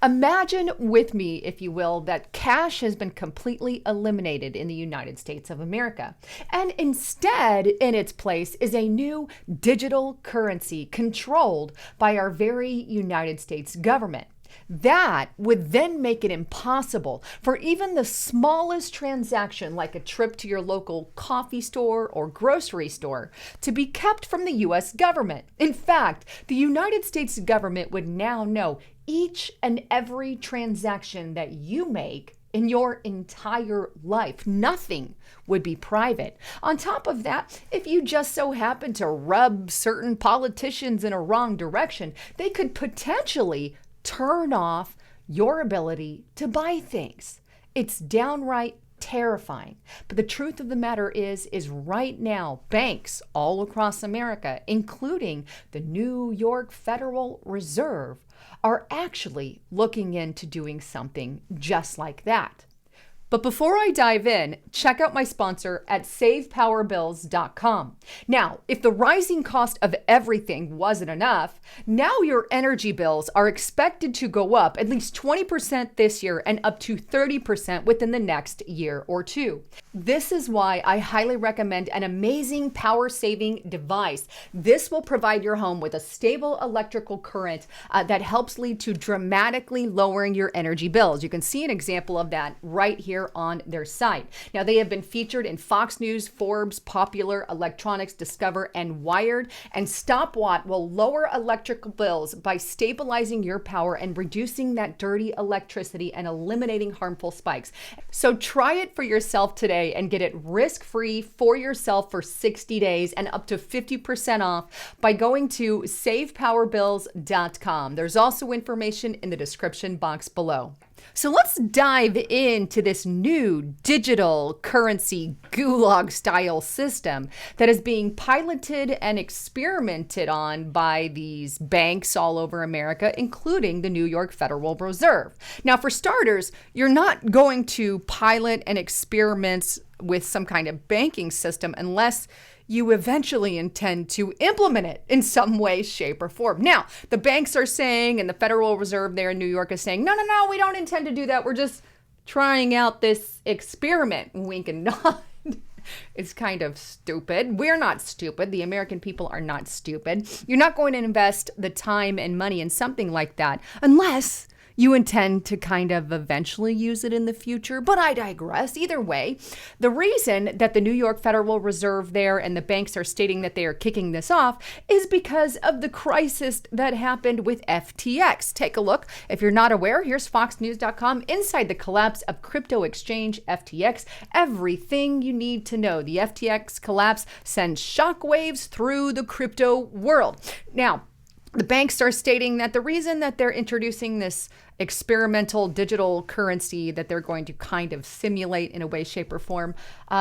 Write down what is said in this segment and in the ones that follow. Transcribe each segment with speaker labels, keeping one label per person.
Speaker 1: Imagine with me, if you will, that cash has been completely eliminated in the United States of America. And instead, in its place, is a new digital currency controlled by our very United States government. That would then make it impossible for even the smallest transaction, like a trip to your local coffee store or grocery store, to be kept from the US government. In fact, the United States government would now know each and every transaction that you make in your entire life. Nothing would be private. On top of that, if you just so happen to rub certain politicians in a wrong direction, they could potentially turn off your ability to buy things. It's downright terrifying. But the truth of the matter is right now, banks all across America, including the New York Federal Reserve, are actually looking into doing something just like that. But before I dive in, check out my sponsor at SavePowerBills.com. Now, if the rising cost of everything wasn't enough, now your energy bills are expected to go up at least 20% this year and up to 30% within the next year or two. This is why I highly recommend an amazing power-saving device. This will provide your home with a stable electrical current that helps lead to dramatically lowering your energy bills. You can see an example of that right here on their site. Now, they have been featured in Fox News, Forbes, Popular, Electronics, Discover, and Wired. And StopWatt will lower electrical bills by stabilizing your power and reducing that dirty electricity and eliminating harmful spikes. So try it for yourself today and get it risk-free for yourself for 60 days and up to 50% off by going to SavePowerBills.com. There's also information in the description box below. So let's dive into this new digital currency Gulag style system that is being piloted and experimented on by these banks all over America, including the New York Federal Reserve. Now, for starters, you're not going to pilot and experiment with some kind of banking system unless you eventually intend to implement it in some way, shape, or form. Now, the banks are saying, and the Federal Reserve there in New York is saying, no, we don't intend to do that. We're just trying out this experiment, wink and nod. It's kind of stupid. We're not stupid. The American people are not stupid. You're not going to invest the time and money in something like that unless you intend to kind of eventually use it in the future, but I digress. Either way, the reason that the New York Federal Reserve there and the banks are stating that they are kicking this off is because of the crisis that happened with FTX. Take a look. If you're not aware, here's FoxNews.com. Inside the collapse of crypto exchange FTX, everything you need to know. The FTX collapse sends shockwaves through the crypto world. Now, the banks are stating that the reason that they're introducing this experimental digital currency that they're going to kind of simulate in a way, shape, or form,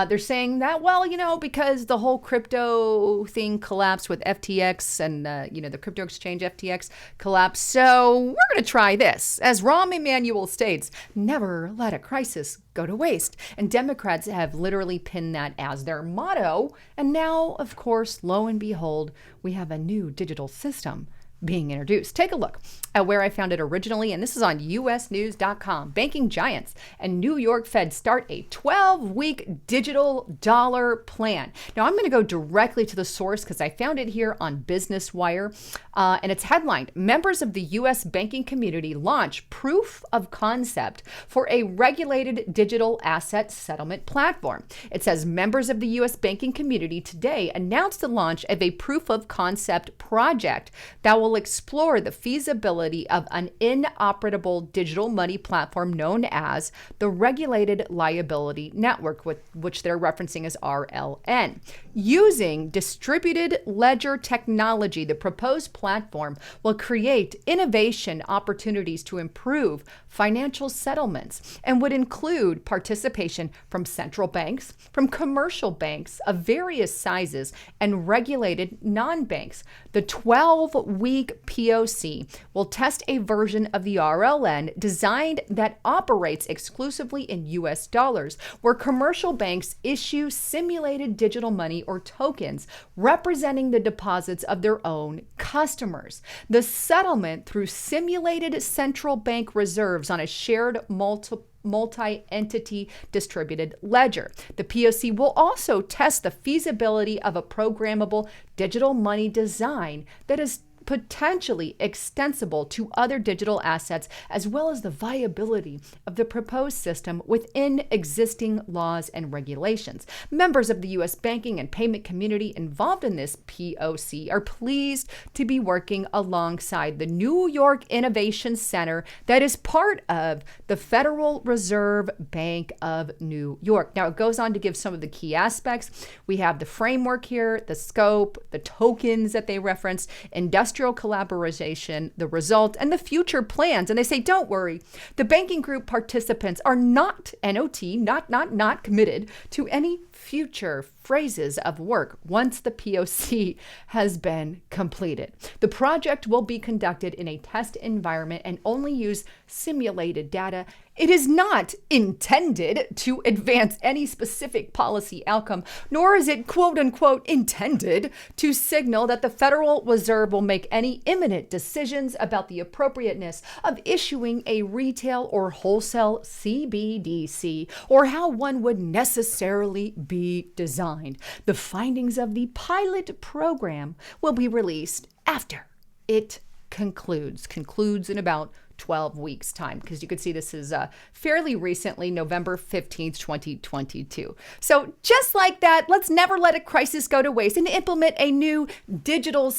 Speaker 1: they're saying that, well, because the whole crypto thing collapsed with FTX and, the crypto exchange FTX collapsed. So we're going to try this. As Rahm Emanuel states, never let a crisis go to waste. And Democrats have literally pinned that as their motto. And now, of course, lo and behold, we have a new digital system being introduced. Take a look at where I found it originally, and this is on usnews.com. Banking giants and New York Fed start a 12-week digital dollar plan. Now, I'm going to go directly to the source because I found it here on Business Wire, and it's headlined, Members of the U.S. banking community launch proof of concept for a regulated digital asset settlement platform. It says members of the U.S. banking community today announced the launch of a proof of concept project that will explore the feasibility of an inoperable digital money platform known as the Regulated Liability Network, which they're referencing as RLN. Using distributed ledger technology, the proposed platform will create innovation opportunities to improve financial settlements and would include participation from central banks, from commercial banks of various sizes, and regulated non-banks. The 12-week 2-week POC will test a version of the RLN designed that operates exclusively in US dollars, where commercial banks issue simulated digital money or tokens representing the deposits of their own customers. The settlement through simulated central bank reserves on a shared multi-entity distributed ledger. The POC will also test the feasibility of a programmable digital money design that is potentially extensible to other digital assets, as well as the viability of the proposed system within existing laws and regulations. Members of the U.S. banking and payment community involved in this POC are pleased to be working alongside the New York Innovation Center that is part of the Federal Reserve Bank of New York. Now, it goes on to give some of the key aspects. We have the framework here, the scope, the tokens that they reference, industrial collaboration, the result, and the future plans. And they say, don't worry, the banking group participants are not not committed to any future phrases of work once the POC has been completed. The project will be conducted in a test environment and only use simulated data. It is not intended to advance any specific policy outcome, nor is it quote unquote intended to signal that the Federal Reserve will make any imminent decisions about the appropriateness of issuing a retail or wholesale CBDC or how one would necessarily be designed. The findings of the pilot program will be released after it concludes in about 12 weeks time, because you could see this is fairly recently, November 15th, 2022. So just like that, let's never let a crisis go to waste and implement a new digital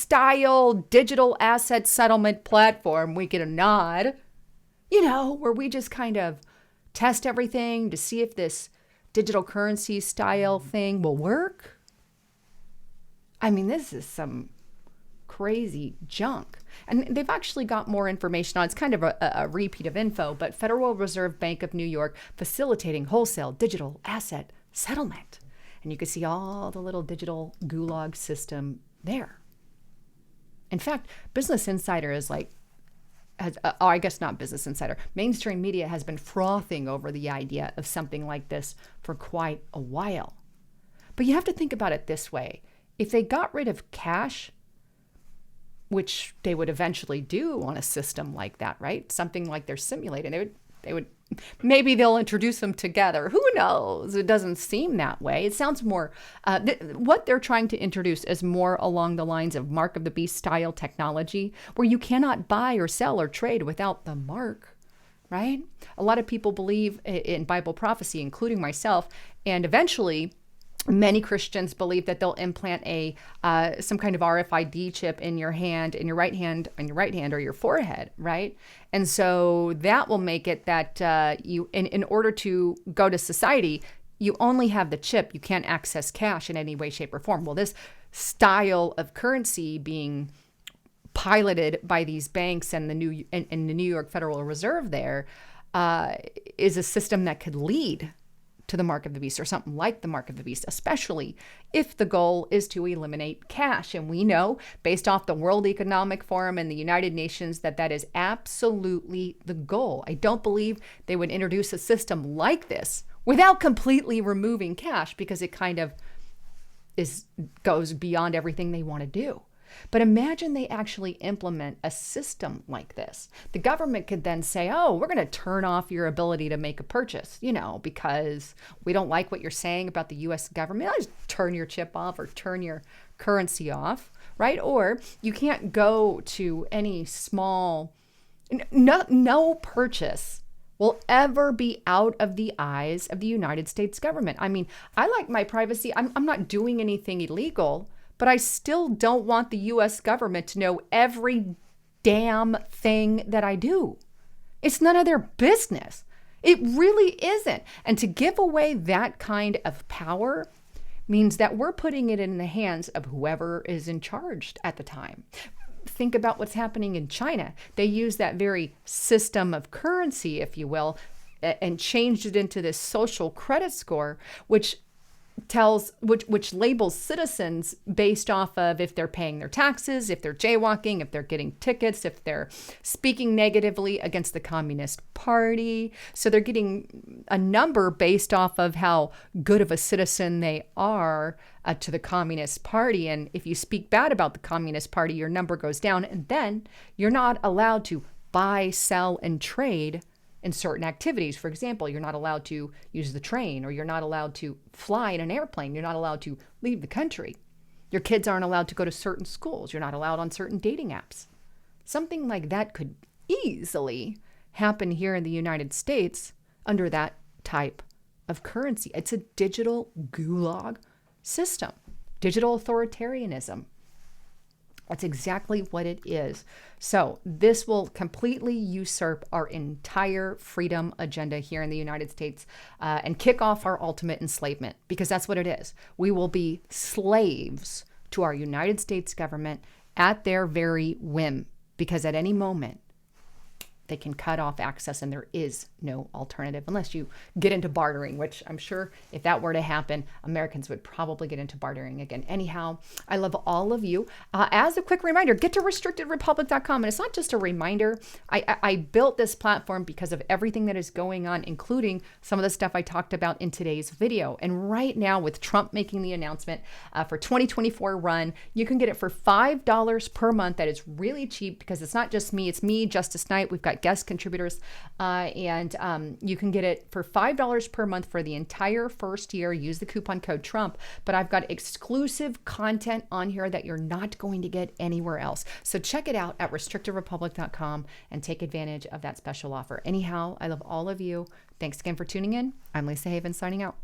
Speaker 1: asset settlement platform. We get a nod, where we just kind of test everything to see if this digital currency style thing will work. I mean, this is some crazy junk. And they've actually got more information on, it's kind of a repeat of info, but Federal Reserve Bank of New York facilitating wholesale digital asset settlement. And you can see all the little digital Gulag system there. In fact, Business Insider is I guess not Business Insider. Mainstream media has been frothing over the idea of something like this for quite a while. But you have to think about it this way. If they got rid of cash, which they would eventually do on a system like that, right? Something like they're simulating. Maybe they'll introduce them together. Who knows? It doesn't seem that way. It sounds more, what they're trying to introduce is more along the lines of mark of the beast style technology, where you cannot buy or sell or trade without the mark, right? A lot of people believe in Bible prophecy, including myself, and eventually many Christians believe that they'll implant some kind of RFID chip in your hand, in your right hand, or your forehead, right? And so that will make it that you, in order to go to society, you only have the chip. You can't access cash in any way, shape, or form. Well, this style of currency being piloted by these banks and the New York Federal Reserve there is a system that could lead to the mark of the beast, or something like the mark of the beast, especially if the goal is to eliminate cash. And we know, based off the World Economic Forum and the United Nations, that is absolutely the goal. I don't believe they would introduce a system like this without completely removing cash, because it kind of goes beyond everything they want to do. But imagine they actually implement a system like this. The government could then say, oh, we're going to turn off your ability to make a purchase, because we don't like what you're saying about the U.S. government. I'll just turn your chip off or turn your currency off, right? Or you can't go to any no purchase will ever be out of the eyes of the United States government. I mean, I like my privacy. I'm not doing anything illegal, but I still don't want the U.S. government to know every damn thing that I do. It's none of their business. It really isn't. And to give away that kind of power means that we're putting it in the hands of whoever is in charge at the time. Think about what's happening in China. They use that very system of currency, if you will, and changed it into this social credit score, which which labels citizens based off of if they're paying their taxes, if they're jaywalking, if they're getting tickets, if they're speaking negatively against the Communist Party. So they're getting a number based off of how good of a citizen they are to the Communist Party. And if you speak bad about the Communist Party, your number goes down, and then you're not allowed to buy, sell, and trade in certain activities. For example, you're not allowed to use the train, or you're not allowed to fly in an airplane. You're not allowed to leave the country. Your kids aren't allowed to go to certain schools. You're not allowed on certain dating apps. Something like that could easily happen here in the United States under that type of currency. It's a digital gulag system, digital authoritarianism. That's exactly what it is. So this will completely usurp our entire freedom agenda here in the United States and kick off our ultimate enslavement, because that's what it is. We will be slaves to our United States government at their very whim, because at any moment they can cut off access and there is no alternative unless you get into bartering, which I'm sure if that were to happen, Americans would probably get into bartering again. Anyhow, I love all of you. As a quick reminder, get to restrictedrepublic.com. And it's not just a reminder. I built this platform because of everything that is going on, including some of the stuff I talked about in today's video. And right now, with Trump making the announcement for 2024 run, you can get it for $5 per month. That is really cheap because it's not just me. It's me, Justice Knight. We've got guest contributors, and you can get it for $5 per month for the entire first year. Use the coupon code Trump, but I've got exclusive content on here that you're not going to get anywhere else. So check it out at restrictedrepublic.com and take advantage of that special offer. Anyhow, I love all of you. Thanks again for tuning in. I'm Lisa Haven signing out.